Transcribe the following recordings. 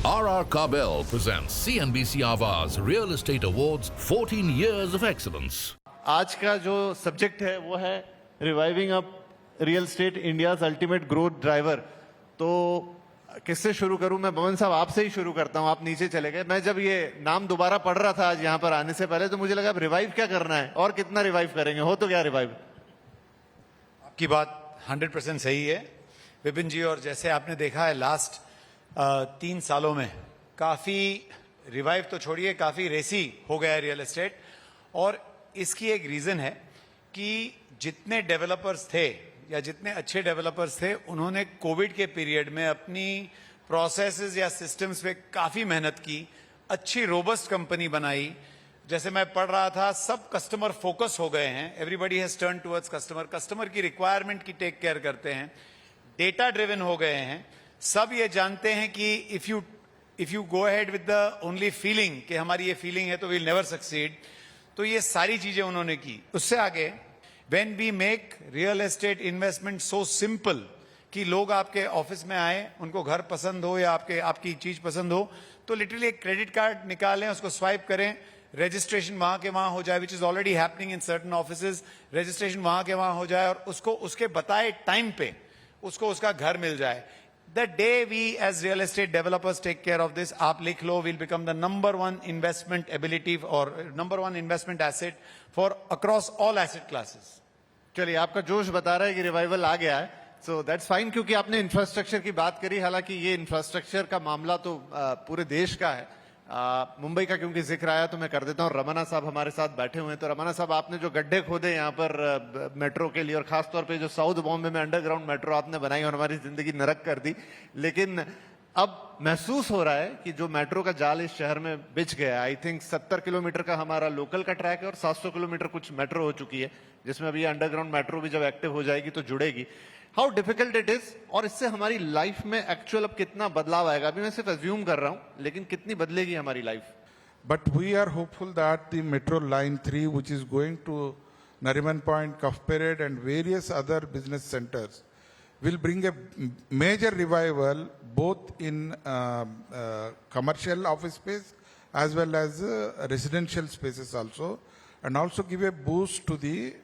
R.R. Kabel presents CNBC Awaaz Real Estate Awards 14 Years of Excellence. आज का जो subject है वो है reviving up real estate India's ultimate growth driver. तो किससे शुरू करूं? मैं बमन साहब आपसे ही शुरू करता हूं, आप नीचे चले गए। मैं जब ये नाम दोबारा पढ़ रहा था आज यहाँ पर आने से पहले तो मुझे लगा अब रिवाइव क्या करना है और कितना रिवाइव करेंगे, हो तो क्या रिवाइव। आपकी बात 100% सही है विपिन जी, और जैसे आपने देखा है लास्ट 3 सालों में काफी रिवाइव तो छोड़िए, काफी रेसी हो गया है रियल एस्टेट। और इसकी एक रीजन है कि जितने डेवलपर्स थे या जितने अच्छे डेवलपर्स थे उन्होंने कोविड के पीरियड में अपनी प्रोसेसेस या सिस्टम्स पे काफी मेहनत की, अच्छी रोबस्ट कंपनी बनाई। जैसे मैं पढ़ रहा था, सब कस्टमर फोकस हो गए हैं, everybody has turn towards customer, customer की रिक्वायरमेंट की टेक केयर करते हैं, डेटा ड्रिवन हो गए हैं। सब ये जानते हैं कि if you go ahead with the only feeling कि हमारी ये फीलिंग है तो विल नेवर सक्सीड। तो ये सारी चीजें उन्होंने की। उससे आगे when we make real estate investment so simple कि लोग आपके ऑफिस में आए, उनको घर पसंद हो या आपकी चीज पसंद हो, तो लिटरली एक क्रेडिट कार्ड निकालें, उसको स्वाइप करें, रजिस्ट्रेशन वहां के वहां हो जाए, which is already happening in certain offices. Registration वहां के वहां हो जाए और उसको उसके बताए टाइम पे उसको उसका घर मिल जाए। The day we as real estate developers take care of this, आप लिख लो, we'll become the number one investment ability or number one investment asset for across all asset classes. चलिए, आपका जोश बता रहा है कि रिवाइवल आ गया है, सो दैट्स फाइन। क्योंकि आपने इंफ्रास्ट्रक्चर की बात करी, हालांकि ये इंफ्रास्ट्रक्चर का मामला तो पूरे देश का है। मुंबई का क्योंकि जिक्र आया तो मैं कर देता हूँ। रमना साहब हमारे साथ बैठे हुए हैं। तो रमना साहब, आपने जो गड्ढे खोदे यहाँ पर मेट्रो के लिए और खासतौर पे जो साउथ बॉम्बे में अंडरग्राउंड मेट्रो आपने बनाई और हमारी जिंदगी नरक कर दी, लेकिन अब महसूस हो रहा है कि जो मेट्रो का जाल इस शहर में बिछ गया, आई थिंक 70 किलोमीटर का हमारा लोकल का ट्रैक है और 700 किलोमीटर कुछ मेट्रो हो चुकी है, जिसमें अभी अंडरग्राउंड मेट्रो भी जब एक्टिव हो जाएगी तो जुड़ेगी। हाउ डिफिकल्ट इट इज, और इससे हमारी लाइफ में एक्चुअल अब कितना बदलाव आएगा? अभी मैं सिर्फ अज्यूम कर रहा हूं, लेकिन कितनी बदलेगी हमारी life? But we are hopeful that the Metro Line 3, which is going to Nariman Point, Cuff Parade and various other business centers, will bring a major revival both in commercial office space as well as residential spaces also, and also give a boost to the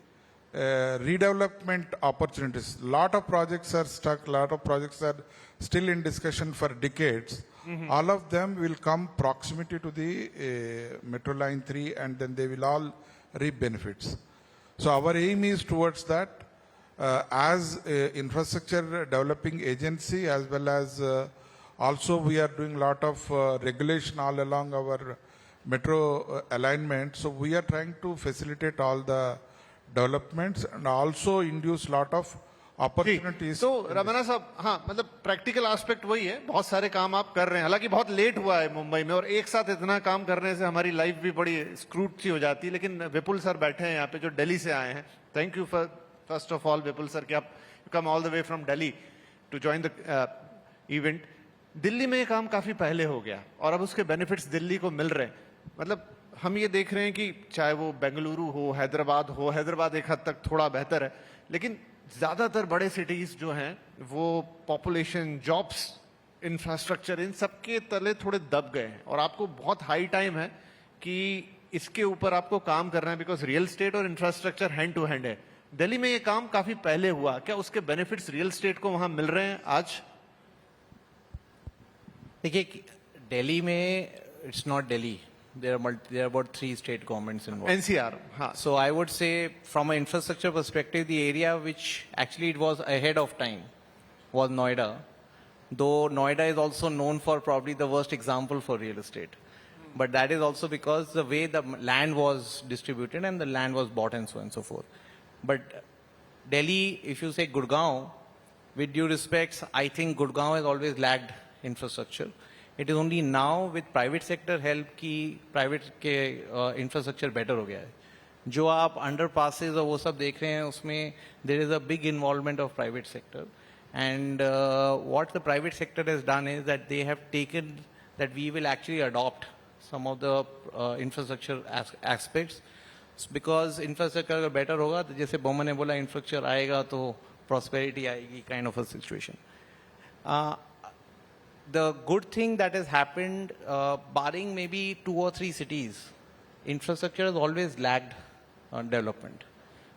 redevelopment opportunities. Lot of projects are stuck, lot of projects are still in discussion for decades. All of them will come proximity to the Metro Line 3 and then they will all reap benefits. So our aim is towards that. As infrastructure developing agency as well as also we are doing lot of regulation all along our metro alignment. So we are trying to facilitate all the developments and also induce lot of opportunities. तो रमना साहब, हाँ, मतलब practical aspect वही है, बहुत सारे काम आप कर रहे हैं। हालांकि बहुत लेट हुआ है मुंबई में और एक साथ इतना काम करने से हमारी लाइफ भी बड़ी स्क्रूट सी हो जाती है। लेकिन विपुल सर बैठे हैं यहाँ पे जो दिल्ली से आए हैं। Thank you first of all Vipul sir कि आप come all the way from Delhi to join the event. Delhi में ये काम काफी पहले हो गया और अब उसके बेनिफिट्स दिल्ली को मिल रहे हैं। मतलब हम ये देख रहे हैं कि चाहे वो बेंगलुरु हो, हैदराबाद एक हद तक थोड़ा बेहतर है, लेकिन ज्यादातर बड़े सिटीज जो हैं वो पॉपुलेशन, जॉब्स, इंफ्रास्ट्रक्चर, इन सबके तले थोड़े दब गए हैं और आपको बहुत हाई टाइम है कि इसके ऊपर आपको काम करना है, बिकॉज रियल एस्टेट और इंफ्रास्ट्रक्चर हैंड टू हैंड है। दिल्ली में ये काम काफी पहले हुआ, क्या उसके बेनिफिट्स रियल एस्टेट को वहां मिल रहे हैं आज? देखिए, दिल्ली में it's not Delhi. There are about 3 state governments involved. NCR, हाँ. So I would say, from an infrastructure perspective, the area which actually it was ahead of time was Noida. Though Noida is also known for probably the worst example for real estate, but that is also because the way the land was distributed and the land was bought and so on and so forth. But Delhi, if you say Gurgaon, with due respects, I think Gurgaon has always lagged infrastructure. It is only now with private sector help कि private के infrastructure better हो गया है। जो आप underpasses और वो सब देख रहे हैं उसमें there is a big involvement of private sector, and what the private sector has done is that they have taken that we will actually adopt some of the infrastructure aspects, because infrastructure अगर better होगा तो जैसे बोमन ने बोला infrastructure आएगा तो prosperity आएगी, kind of a situation. the good thing that has happened, barring maybe 2 or 3 cities, infrastructure has always lagged on development.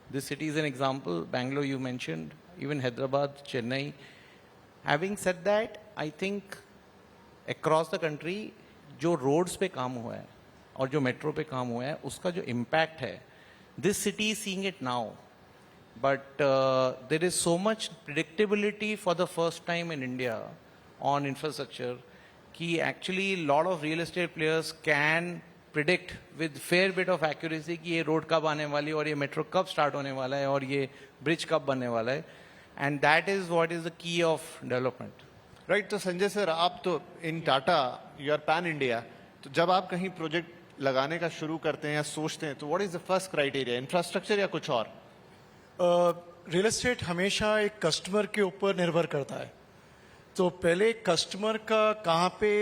This city is an example. Bangalore, you mentioned, even Hyderabad, Chennai. Having said that, I think across the country, जो roads पे काम हुआ है और जो metro पे काम हुआ है, उसका जो impact है, this city is seeing it now. But there is so much predictability for the first time in India on infrastructure कि actually a lot of real estate players can predict with fair bit of accuracy कि ये road कब आने वाली है और ये metro कब start होने वाला है और ये bridge कब बनने वाला है. And that is what is the key of development. Right तो संजय सर आप तो in Tata you are pan India, तो जब आप कहीं प्रोजेक्ट लगाने का शुरू करते हैं या सोचते हैं तो what is the first criteria, infrastructure या कुछ और? रियल एस्टेट हमेशा एक कस्टमर के ऊपर निर्भर करता है. तो पहले कस्टमर का कहाँ पे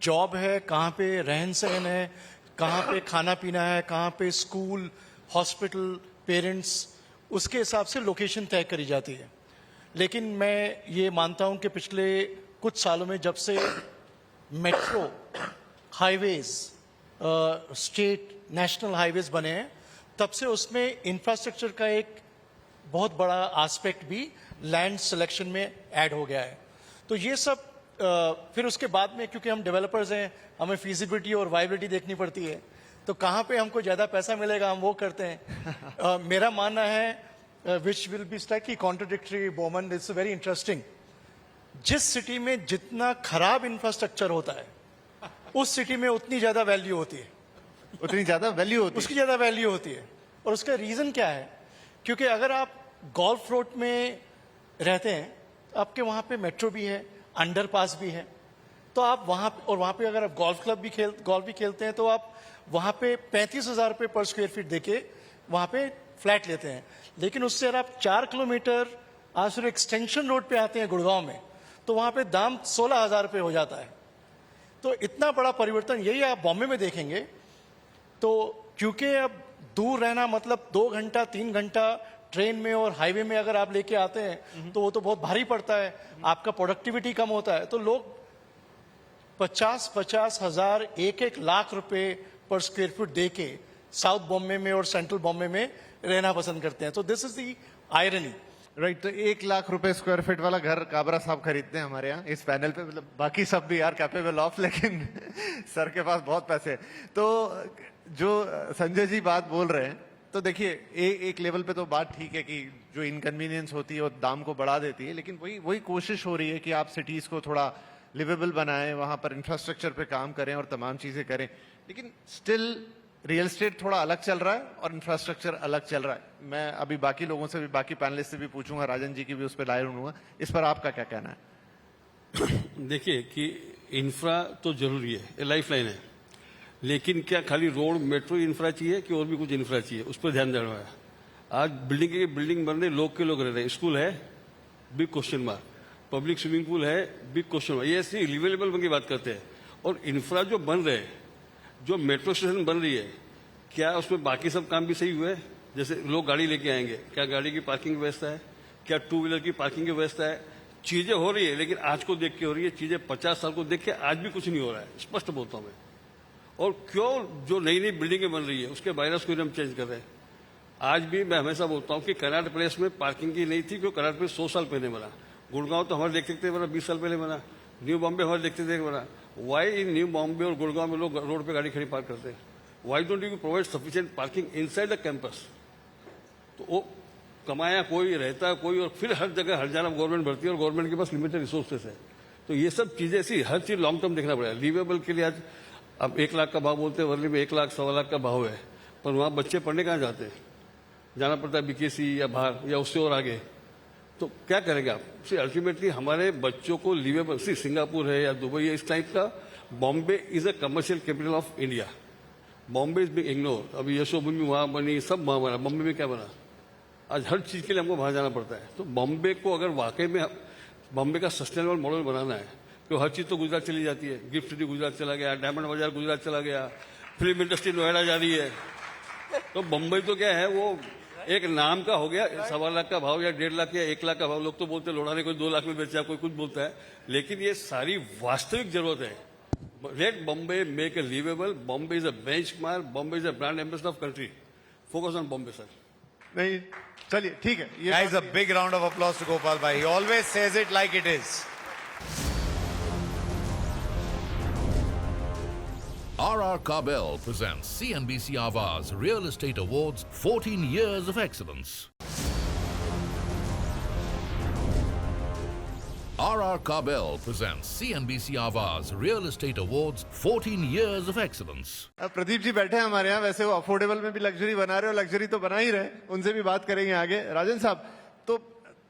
जॉब है, कहाँ पे रहन सहन है, कहाँ पे खाना पीना है, कहाँ पे स्कूल, हॉस्पिटल, पेरेंट्स, उसके हिसाब से लोकेशन तय करी जाती है. लेकिन मैं ये मानता हूँ कि पिछले कुछ सालों में जब से metro, highways, state, national highways बने हैं, तब से उसमें इंफ्रास्ट्रक्चर का एक बहुत बड़ा एस्पेक्ट भी लैंड सिलेक्शन में ऐड हो गया है. तो ये सब फिर उसके बाद में, क्योंकि हम डेवलपर्स हैं, हमें फिजिबिलिटी और वायबिलिटी देखनी पड़ती है, तो कहाँ पे हमको ज़्यादा पैसा मिलेगा हम वो करते हैं. मेरा मानना है which will be slightly contradictory, Bowman, it's very interesting. जिस सिटी में जितना खराब इंफ्रास्ट्रक्चर होता है उस सिटी में उतनी ज्यादा वैल्यू होती है, उतनी ज्यादा वैल्यू होती है, उसकी ज्यादा वैल्यू होती है. और उसका रीजन क्या है? क्योंकि अगर आप गोल्फ रोड में रहते हैं, आपके वहां पे मेट्रो भी है, अंडरपास भी है, तो आप वहां, और वहां पे अगर आप गोल्फ भी खेलते हैं तो आप वहां पे 35,000 रुपये पर स्क्वायर फीट देके वहां पे फ्लैट लेते हैं. लेकिन उससे अगर आप 4 किलोमीटर आज फिर एक्सटेंशन रोड पे आते हैं गुड़गांव में, तो वहां पे दाम 16,000 रुपये हो जाता है. तो इतना बड़ा परिवर्तन यही आप बॉम्बे में देखेंगे. तो क्योंकि अब दूर रहना, मतलब 2 घंटा 3 घंटा ट्रेन में और हाईवे में अगर आप लेके आते हैं तो वो तो बहुत भारी पड़ता है, आपका प्रोडक्टिविटी कम होता है. तो लोग 50-50 हजार 1-1 लाख रुपए पर स्क्वायर फीट दे के साउथ बॉम्बे में और सेंट्रल बॉम्बे में रहना पसंद करते हैं. तो this is the irony. Right तो 1 लाख रुपए स्क्वायर फीट वाला घर काबरा साहब खरीदते हैं हमारे यहाँ इस पैनल पे, मतलब बाकी सब भी यार कैपेबल ऑफ, लेकिन सर के पास बहुत पैसे हैं. तो जो संजय जी बात बोल रहे हैं, तो देखिए एक लेवल पे तो बात ठीक है कि जो इनकन्वीनियंस होती है वो दाम को बढ़ा देती है, लेकिन वही कोशिश हो रही है कि आप सिटीज को थोड़ा लिवेबल बनाएं, वहां पर इंफ्रास्ट्रक्चर पे काम करें और तमाम चीजें करें. लेकिन स्टिल रियल एस्टेट थोड़ा अलग चल रहा है और इंफ्रास्ट्रक्चर अलग चल रहा है. मैं अभी बाकी लोगों से भी, बाकी पैनलिस्ट से भी पूछूंगा, राजन जी की भी उस पर लाइन लूंगा. इस पर आपका क्या कहना है? देखिए कि इंफ्रा तो जरूरी है, ये लाइफ लाइन है, लेकिन क्या खाली रोड मेट्रो इंफ्रा चाहिए कि और भी कुछ इंफ्रा चाहिए, उस पर ध्यान देना है. आज बिल्डिंग बन रही, लोग के लोग रह रहे हैं, स्कूल है, big question mark, public swimming pool है, बिग क्वेश्चन मार्क. ये ऐसी लिवेबल की बात करते हैं. और इंफ्रा जो बन रहे हैं, जो मेट्रो स्टेशन बन रही है, क्या उसमें बाकी सब काम भी सही हुए? जैसे लोग गाड़ी लेके आएंगे, क्या गाड़ी की पार्किंग की व्यवस्था है? क्या 2 व्हीलर की पार्किंग की व्यवस्था है? चीजें हो रही है, लेकिन आज को देख के हो रही है. चीजें 50 साल को देख के आज भी कुछ नहीं हो रहा है, स्पष्ट बोलता हूं मैं. और क्यों जो नई नई बिल्डिंगें बन रही है उसके वायरस को हम चेंज कर रहे हैं. आज भी मैं हमेशा बोलता हूं कि कनाट प्लेस में पार्किंग की नहीं थी, क्योंकि कनाट प्लेस 100 साल पहले बना. गुड़गांव तो हमारे देखते देखते बना 20 साल पहले बना. न्यू बॉम्बे हमारे देखते देखते बना. वाई इन न्यू बॉम्बे और गुड़गांव में लोग रोड पे गाड़ी खड़ी पार्क करते हैं? Why don't you provide sufficient parking inside the campus? तो वो कमाया कोई, रहता कोई, और फिर हर जगह हर जाना गवर्नमेंट भरती है, और गवर्नमेंट के पास लिमिटेड रिसोर्सेस है. तो ये सब चीजें ऐसी, हर चीज लॉन्ग टर्म देखना पड़ेगा. लिवेबल के लिए आज अब 1 लाख का भाव बोलते हैं, वर्ली में 1 लाख 1.25 लाख का भाव है, पर वहां बच्चे पढ़ने कहाँ जाते हैं? जाना पड़ता है बीकेसी या बाहर या उससे और आगे. तो क्या करेंगे आप? अल्टीमेटली हमारे बच्चों को लिवेबल, सिंगापुर है या दुबई है, इस टाइप का. Bombay is a commercial capital of India. Bombay is big ignore. अभी यशोभूमि वहां बनी, सब वहां बना. बॉम्बे में क्या बना? आज हर चीज के लिए हमको बाहर जाना पड़ता है. तो बॉम्बे को अगर वाकई में बॉम्बे का सस्टेनेबल मॉडल बनाना है, तो हर चीज तो गुजरात चली जाती है. गिफ्ट सिटी गुजरात चला गया, डायमंड बाजार गुजरात चला गया, फिल्म इंडस्ट्री नोएडा जा रही है. तो बम्बई तो क्या है, वो एक नाम का हो गया 1.25 लाख का भाव या 1.5 लाख या 1 लाख का भाव। लोग तो बोलते हैं लोढ़ा ने कोई 2 लाख में बेचा, कोई कुछ बोलता है, लेकिन ये सारी वास्तविक जरूरत है। Let Bombay make a livable. Bombay is a benchmark, Bombay is a brand ambassador of country. Focus on Bombay sir. नहीं चलिए ठीक है, ये Guys, a big round of applause to Gopal Bhai. He always says it like it is. RR Kabel presents CNBC Awaaz Real Estate Awards 14 Years of Excellence. RR Kabel presents CNBC Awaaz Real Estate Awards 14 Years of Excellence. अब प्रदीप जी बैठे हैं हमारे यहाँ, वैसे वो affordable में भी luxury बना रहे हो, लग्जरी तो बना ही रहे, उनसे भी बात करेंगे आगे। राजन साहब, तो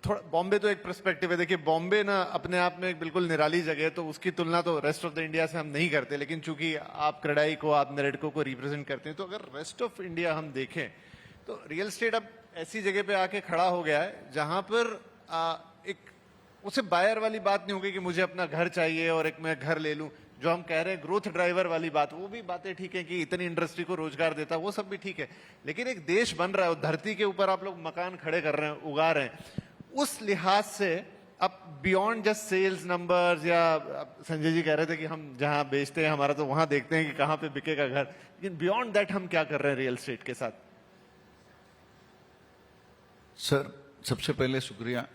थोड़ा बॉम्बे तो एक पर्सपेक्टिव है, देखिए बॉम्बे ना अपने आप में एक बिल्कुल निराली जगह है, तो उसकी तुलना तो रेस्ट ऑफ द इंडिया से हम नहीं करते, लेकिन चूंकि आप क्रेडाई को, आप नेरेडको को रिप्रेजेंट करते हैं, तो अगर रेस्ट ऑफ इंडिया हम देखें तो रियल एस्टेट अब ऐसी जगह पे आके खड़ा हो गया है जहां पर एक उसे बायर वाली बात नहीं होगी कि मुझे अपना घर चाहिए और एक मैं घर ले लूं। जो हम कह रहे हैं ग्रोथ ड्राइवर वाली बात, वो भी बातें ठीक है कि इतनी इंडस्ट्री को रोजगार देता, वो सब भी ठीक है, लेकिन एक देश बन रहा है, धरती के ऊपर आप लोग मकान खड़े कर रहे हैं, उगा रहे हैं, उस लिहाज से अब बियॉन्ड जस्ट सेल्स नंबर्स, या संजय जी कह रहे थे कि हम जहां बेचते हैं हमारा तो वहां देखते हैं कि कहां पे बिकेगा घर, लेकिन बियॉन्ड दैट हम क्या कर रहे हैं रियल एस्टेट के साथ? सर सबसे पहले शुक्रिया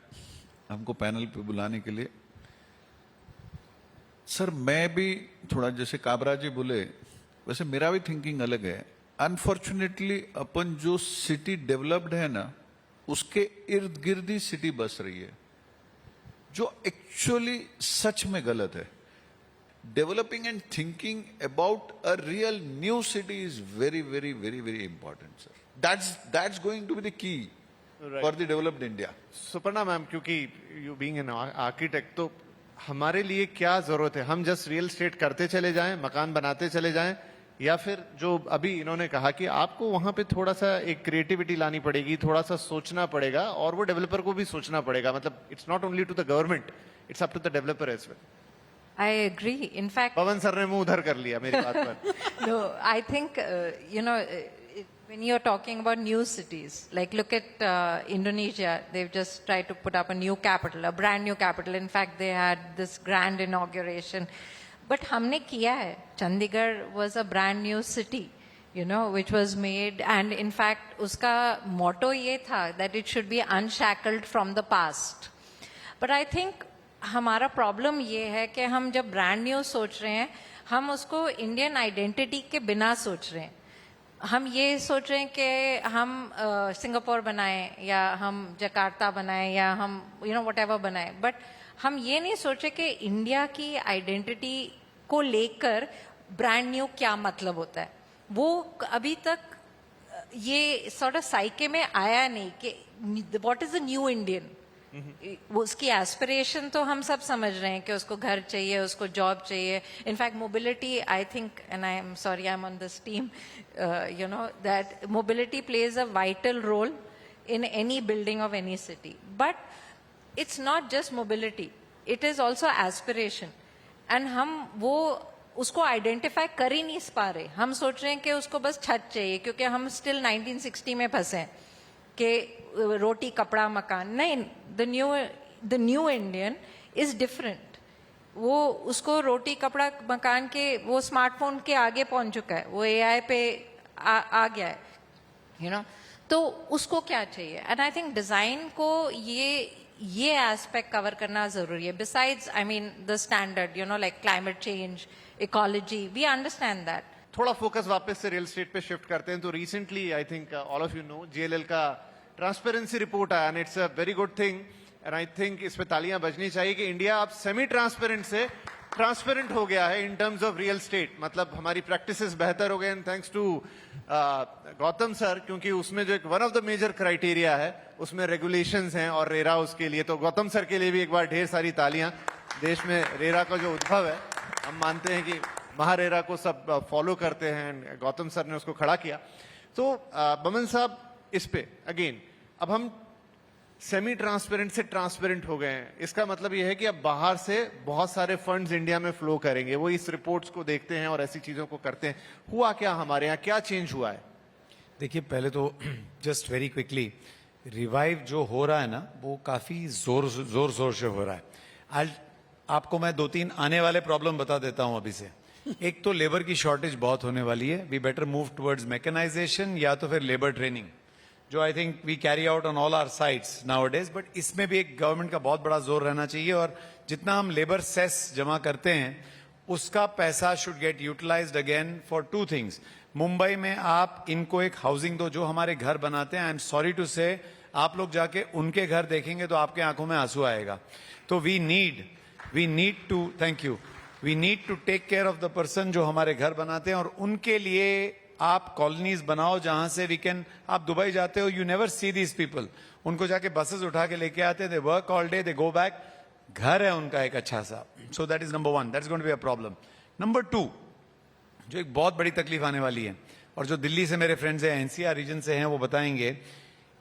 हमको पैनल पे बुलाने के लिए। सर मैं भी थोड़ा, जैसे काबरा जी बोले, वैसे मेरा भी थिंकिंग अलग है। अनफॉर्चुनेटली अपन जो सिटी डेवलप्ड है ना, उसके इर्द गिर्द ही सिटी बस रही है, जो एक्चुअली सच में गलत है। Developing and thinking about a real new city is very very very very important sir. That's going to be the key for the developed India. Suparna ma'am, क्योंकि यू बीइंग एन आर्किटेक्ट, तो हमारे लिए क्या जरूरत है? हम जस्ट रियल एस्टेट करते चले जाएं, मकान बनाते चले जाएं, या फिर जो अभी इन्होंने कहा कि आपको वहां पे थोड़ा सा एक क्रिएटिविटी लानी पड़ेगी, थोड़ा सा सोचना पड़ेगा, और वो डेवलपर को भी सोचना पड़ेगा, मतलब it's not only to the government, it's up to the developer as well. I agree. In fact, Pawan sir ने मुंह उधर कर लिया मेरी बात पर। no, I think, when you're talking about new cities, like look at Indonesia, they've just tried to put up a new capital, a brand new capital. In fact, they had this grand inauguration. But हमने किया है, Chandigarh was a brand new city, which was made, and in fact, उसका motto ये था that it should be unshackled from the past. But I think हमारा problem ये है कि हम जब ब्रांड न्यू सोच रहे हैं, हम उसको इंडियन आइडेंटिटी के बिना सोच रहे हैं। हम ये सोच रहे हैं कि हम सिंगापुर बनाएं, या हम जकार्ता बनाएं, या हम व्हाटएवर बनाएं, बट हम ये नहीं सोचे कि इंडिया की आइडेंटिटी को लेकर ब्रांड न्यू क्या मतलब होता है। वो अभी तक ये सॉर्ट ऑफ साइके में आया नहीं कि what is the new Indian. उसकी एस्पिरेशन तो हम सब समझ रहे हैं कि उसको घर चाहिए, उसको जॉब चाहिए। In fact mobility, I think, and I am sorry I am on this team, that mobility plays a vital role in any building of any city. But it's not just mobility, it is also aspiration. And हम वो उसको identify कर ही नहीं पा रहे। हम सोच रहे हैं कि उसको बस छत चाहिए, क्योंकि हम स्टिल 1960 में फंसे हैं कि रोटी कपड़ा मकान। नहीं, the new Indian is different. वो उसको रोटी कपड़ा मकान के, वो स्मार्टफोन के आगे पहुंच चुका है, वो एआई पे आ गया है, तो उसको क्या चाहिए। एंड आई थिंक डिजाइन को ये एस्पेक्ट कवर करना जरूरी है। Besides, I mean the standard, like climate change, ecology, we understand that. थोड़ा फोकस वापस से रियल एस्टेट पे शिफ्ट करते हैं। तो recently I think all of you know, JLL का ट्रांसपेरेंसी रिपोर्ट आया, and it's a very good thing, and I think इस पे तालियां बजनी चाहिए कि इंडिया अब सेमी ट्रांसपेरेंट से ट्रांसपेरेंट हो गया है in terms of real estate. मतलब हमारी प्रैक्टिसेस बेहतर हो गए, and thanks to Gautam sir, क्योंकि उसमें जो एक one of the major criteria है उसमें रेगुलेशंस हैं और रेरा उसके लिए। तो गौतम सर के लिए भी एक बार ढेर सारी तालियां। देश में रेरा का जो उद्भव है, हम मानते हैं कि महारेरा को सब फॉलो करते हैं, गौतम सर ने उसको खड़ा किया। तो बमन साहब, इस पे अगेन अब हम सेमी ट्रांसपेरेंट से ट्रांसपेरेंट हो गए हैं। इसका मतलब यह है कि अब बाहर से बहुत सारे फंड्स इंडिया में फ्लो करेंगे। वो इस रिपोर्ट्स को देखते हैं और ऐसी चीजों को करते हैं। हुआ क्या हमारे यहाँ, क्या चेंज हुआ है? देखिए पहले तो जस्ट वेरी क्विकली रिवाइव जो हो रहा है ना वो काफी जोर जोर से हो रहा है. आज आपको मैं 2-3 आने वाले प्रॉब्लम बता देता हूं अभी से. एक तो लेबर की शॉर्टेज बहुत होने वाली है. We better move towards mechanisation या तो फिर लेबर ट्रेनिंग जो I think we carry out on all our sites nowadays. But इसमें भी एक गवर्नमेंट का बहुत बड़ा जोर रहना चाहिए और जितना हम लेबर सेस जमा करते हैं उसका पैसा should get utilised again for 2 things. Mumbai में आप इनको एक हाउसिंग दो जो हमारे घर बनाते हैं. आई एम सॉरी टू से आप लोग जाके उनके घर देखेंगे तो आपके आंखों में आंसू आएगा. तो we need to thank you we need to take care of the person जो हमारे घर बनाते हैं और उनके लिए आप कॉलोनीज बनाओ जहां से वी कैन. आप दुबई जाते हो you never see these people. उनको जाके बसेस उठा के लेके आते they work all day they go back. घर है उनका एक अच्छा सा. So that is number 1. That's going to be a problem. Number 2 जो एक बहुत बड़ी तकलीफ आने वाली है और जो दिल्ली से मेरे फ्रेंड्स हैं एनसीआर रीजन से हैं वो बताएंगे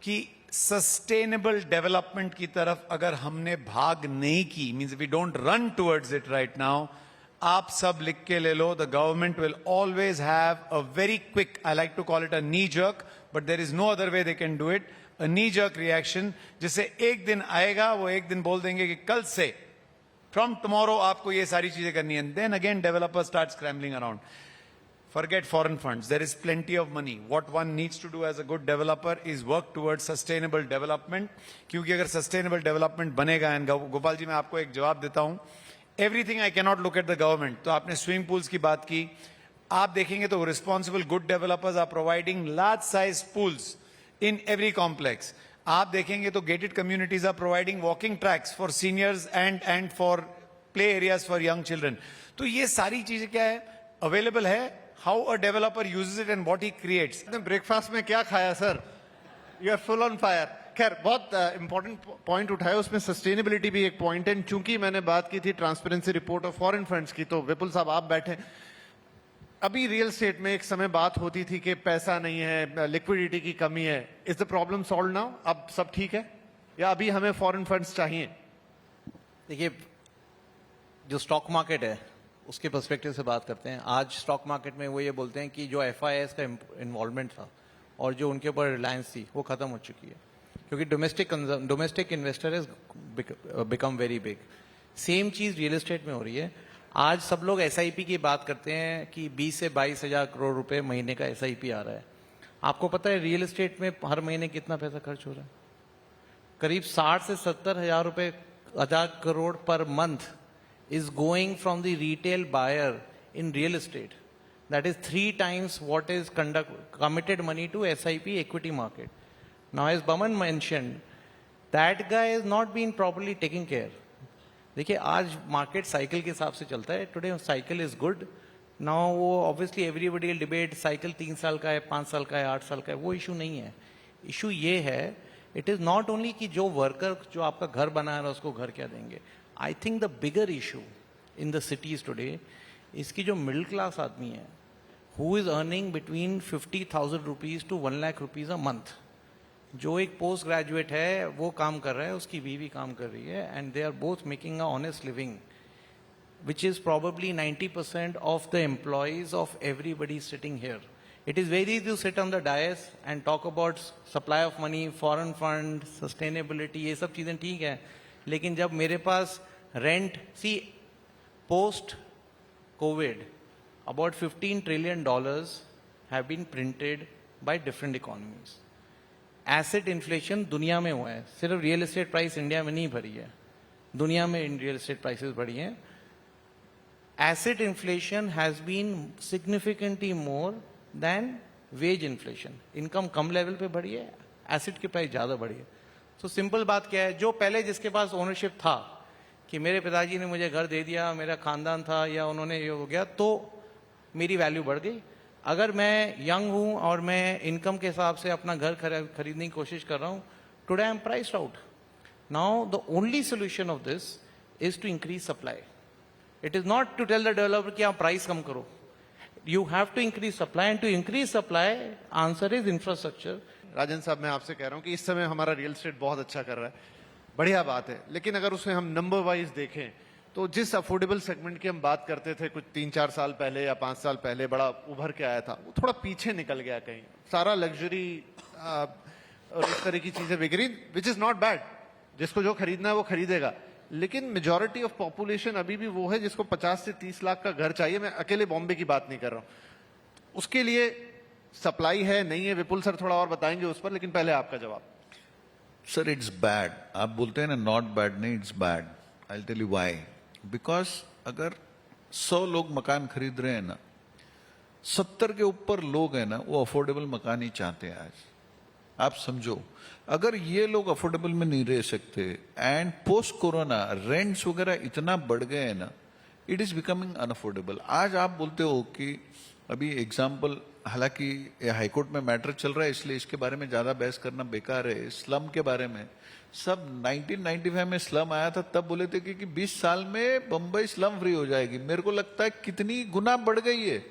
कि सस्टेनेबल डेवलपमेंट की तरफ अगर हमने भाग नहीं की means we don't run towards it right now. आप सब लिख के ले लो. The government will always have a very quick I like to call it a knee jerk but there is no other way they can do it. A knee jerk reaction जिससे एक दिन आएगा वो एक दिन बोल देंगे कि कल से फ्रॉम टुमारो आपको ये सारी चीजें करनी है. Then again developers start scrambling around. Forget foreign funds. There is plenty of money. What one needs to do as a good developer is work towards sustainable development. क्योंकि अगर sustainable development बनेगा, and Gopal ji मैं आपको एक जवाब देता हूं. Everything I cannot look at the government. तो आपने swimming pools की बात की. आप देखेंगे तो responsible good developers are providing large size pools in every complex. आप देखेंगे तो gated communities are providing walking tracks for seniors and for play areas for young children. तो ये सारी चीजें क्या है? Available है. How a developer uses it and what he creates. Breakfast में क्या खाया sir? You are full on fire. खैर बहुत इंपॉर्टेंट पॉइंट उठाया. उसमें सस्टेनेबिलिटी भी एक पॉइंट है. चूंकि मैंने बात की थी transparency report of foreign funds की तो विपुल साहब आप बैठे. अभी रियल एस्टेट में एक समय बात होती थी कि पैसा नहीं है, लिक्विडिटी की कमी है. Is the problem solve now? अब सब ठीक है या अभी हमें फॉरेन फंड्स चाहिए? देखिए जो स्टॉक मार्केट है उसके पर्सपेक्टिव से बात करते हैं. आज स्टॉक मार्केट में वो ये बोलते हैं कि जो FIIs का इन्वॉल्वमेंट था और जो उनके ऊपर रिलायंस थी वो खत्म हो चुकी है क्योंकि domestic investor is become very big. Same चीज रियल एस्टेट में हो रही है. आज सब लोग SIP की बात करते हैं कि 20 से 22 हजार करोड़ रुपए महीने का SIP आ रहा है. आपको पता है रियल एस्टेट में हर महीने कितना पैसा खर्च हो रहा है? करीब 60 से 70 हजार crore per month is going from the retail buyer in real estate. That is 3 times what is committed money to SIP equity market. Now as Baman mentioned, that guy is not being properly taken care. देखिए आज market cycle के हिसाब से चलता है. Today cycle is good. Now वो obviously everybody will debate cycle 3 साल का है, 5 साल का है, 8 साल का है. वो इशू नहीं है. इशू ये है इट इज नॉट ओनली कि जो वर्कर जो आपका घर बना रहा है उसको घर क्या देंगे. I think the bigger issue in the cities today is कि जो middle class आदमी है who is earning between 50,000 rupees to 1 lakh rupees a month. जो एक पोस्ट ग्रेजुएट है वो काम कर रहा है, उसकी बीवी काम कर रही है and they are both making a honest living which is probably 90% of the employees of everybody sitting here. It is very easy to sit on the dais and talk about supply of money, foreign fund, sustainability, ये सब चीजें ठीक है. लेकिन जब मेरे पास rent post COVID about $15 trillion have been printed by different economies. Asset inflation दुनिया में हुआ है. सिर्फ रियल एस्टेट प्राइस इंडिया में नहीं बढ़ी है, दुनिया में रियल एस्टेट प्राइसेस बढ़ी हैं. Asset inflation has been significantly more than wage inflation. Income कम लेवल पे बढ़ी है, एसेट की प्राइस ज्यादा बढ़ी है. तो सिंपल बात क्या है, जो पहले जिसके पास ओनरशिप था कि मेरे पिताजी ने मुझे घर दे दिया, मेरा खानदान था या उन्होंने ये हो गया तो मेरी वैल्यू बढ़ गई. अगर मैं यंग हूं और मैं इनकम के हिसाब से अपना घर खरीदने की कोशिश कर रहा हूं, today I am priced out. Now the only solution of this is to increase supply. It is not to tell the developer कि आप प्राइस कम करो. You have to increase supply and to increase supply answer is infrastructure. Rajan साहब मैं आपसे कह रहा हूं कि इस समय हमारा रियल एस्टेट बहुत अच्छा कर रहा है, बढ़िया बात है. लेकिन अगर उसे हम नंबर वाइज देखें तो जिस अफोर्डेबल सेगमेंट की हम बात करते थे कुछ 3-4 साल पहले या 5 साल पहले बड़ा उभर के आया था, वो थोड़ा पीछे निकल गया कहीं। सारा लग्जरी और इस तरह की चीजें बिक रही, विच इज नॉट बैड, जिसको जो खरीदना है वो खरीदेगा। लेकिन मेजॉरिटी ऑफ पॉपुलेशन अभी भी वो है जिसको 50 से 30 लाख का घर चाहिए। मैं अकेले बॉम्बे की बात नहीं कर रहा हूं। उसके लिए सप्लाई है नहीं है, विपुल सर थोड़ा और बताएंगे उस पर, लेकिन पहले आपका जवाब। सर इट्स बैड, आप बोलते हैं ना नॉट बैड, नहीं it's bad. I will tell you why. Because अगर 100 लोग मकान खरीद रहे हैं ना, 70 के ऊपर लोग हैं ना वो अफोर्डेबल मकान ही चाहते हैं। आज आप समझो, अगर ये लोग अफोर्डेबल में नहीं रह सकते एंड पोस्ट कोरोना रेंट्स वगैरह इतना बढ़ गए हैं ना, इट इज बिकमिंग अनअफोर्डेबल। आज आप बोलते हो कि अभी एग्जाम्पल, हालांकि हाईकोर्ट में मैटर चल रहा है इसलिए इसके बारे में ज्यादा बहस करना बेकार है। स्लम के बारे में सब 1995 में स्लम आया था, तब बोले थे कि 20 साल में बंबई स्लम फ्री हो जाएगी। मेरे को लगता है कितनी गुना बढ़ गई है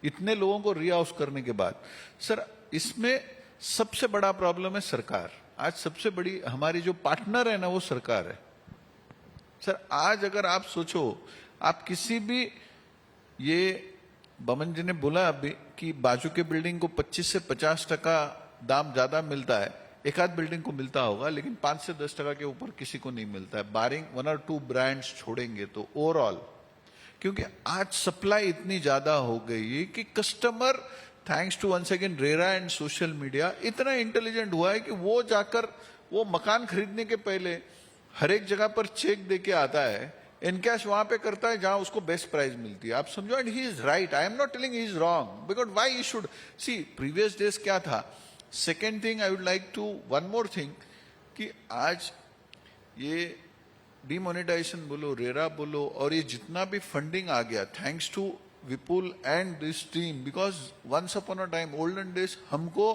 इतने लोगों को रीहाउस करने के बाद। सर इसमें सबसे बड़ा प्रॉब्लम है सरकार। आज सबसे बड़ी हमारी जो पार्टनर है ना वो सरकार है। सर आज अगर आप सोचो, आप किसी भी, ये बमन जी ने बोला अभी कि बाजू के बिल्डिंग को 25 से 50% दाम ज्यादा मिलता है, एक आध बिल्डिंग को मिलता होगा, लेकिन 5 से 10% के ऊपर किसी को नहीं मिलता है, बारिंग 1 और 2 ब्रांड्स छोड़ेंगे तो ओवरऑल। क्योंकि आज सप्लाई इतनी ज्यादा हो गई है कि customer, thanks to once again RERA and social media, इतना इंटेलिजेंट हुआ है कि वो जाकर वो मकान खरीदने के पहले हर एक जगह पर चेक दे के आता है, इनकैश वहां पे करता है जहां उसको बेस्ट प्राइस मिलती है। आप समझो, and he is right, I am not telling he is wrong, because why he should see previous days क्या था। Second thing I would like to, one more thing, कि आज ये डिमोनेटाइजेशन बोलो, रेरा बोलो, और ये जितना भी फंडिंग आ गया, thanks to Vipul and this team, because once upon a time olden days हमको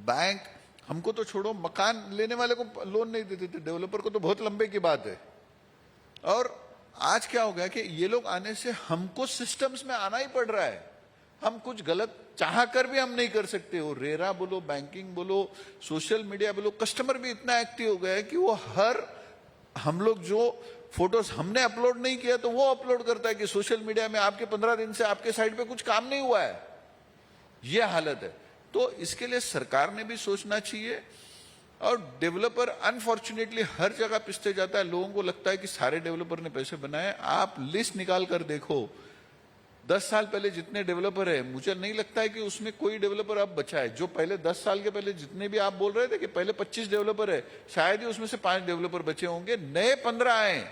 बैंक, हमको तो छोड़ो, मकान लेने वाले को लोन नहीं देते थे, डेवलपर को तो बहुत लंबे की बात है। और आज क्या हो गया कि ये लोग आने से हमको सिस्टम्स में आना ही पड़ रहा है। हम कुछ गलत चाह कर भी हम नहीं कर सकते हो। रेरा बोलो, बैंकिंग बोलो, सोशल मीडिया बोलो, कस्टमर भी इतना एक्टिव हो गया है कि वो हर, हम लोग जो फोटोज हमने अपलोड नहीं किया तो वो अपलोड करता है कि सोशल मीडिया में आपके 15 दिन से आपके साइड पे कुछ काम नहीं हुआ है। ये हालत है। तो इसके लिए सरकार ने भी सोचना चाहिए। और डेवलपर अनफॉर्चुनेटली हर जगह पिसते जाता है। लोगों को लगता है कि सारे डेवलपर ने पैसे बनाए। आप लिस्ट निकाल कर देखो, 10 साल पहले जितने डेवलपर है, मुझे नहीं लगता है कि उसमें कोई डेवलपर अब बचा है। जो पहले 10 साल के पहले जितने भी आप बोल रहे थे कि पहले 25 डेवलपर है, शायद ही उसमें से 5 डेवलपर बचे होंगे, नए 15 आए।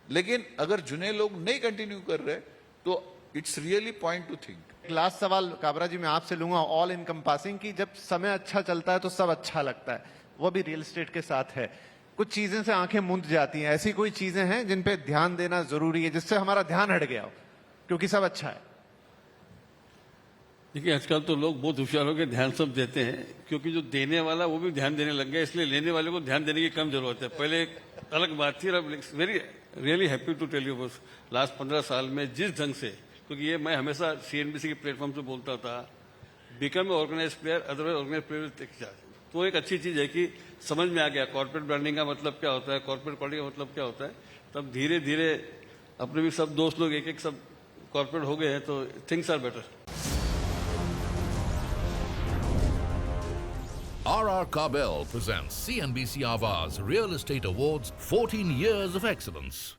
लेकिन अगर जुने लोग नहीं कंटिन्यू कर रहे तो it's really point two think. Last सवाल काबरा जी मैं आपसे लूंगा, ऑल इनकम्पासिंग, कि जब समय अच्छा चलता है तो सब अच्छा लगता है, वो भी रियल एस्टेट के साथ है। कुछ चीजें से आंखें मूंद जाती हैं, ऐसी कोई चीजें हैं जिन पे ध्यान देना जरूरी है, जिससे हमारा ध्यान हट गया हो क्योंकि सब अच्छा है? देखिए आजकल तो लोग बहुत होशियार होकर ध्यान सब देते हैं, क्योंकि जो देने वाला वो भी ध्यान देने लग गया, इसलिए लेने वाले को ध्यान देने की कम जरूरत है। पहले एक अलग बात थी। Very really happy to tell you, बस लास्ट 15 साल में जिस ढंग से, क्योंकि ये मैं हमेशा सीएनबीसी के प्लेटफॉर्म से बोलता था, become organise player, otherwise organise player. तो एक अच्छी चीज है कि समझ में आ गया कॉर्पोरेट ब्रांडिंग का मतलब क्या होता है, कॉर्पोरेट क्वालिटी का मतलब क्या होता है। तब धीरे धीरे अपने भी सब दोस्त लोग एक एक सब कॉर्पोरेट हो गए हैं, तो things are better. RR Kabel presents CNBC Awaaz Real Estate Awards 14 Years of Excellence.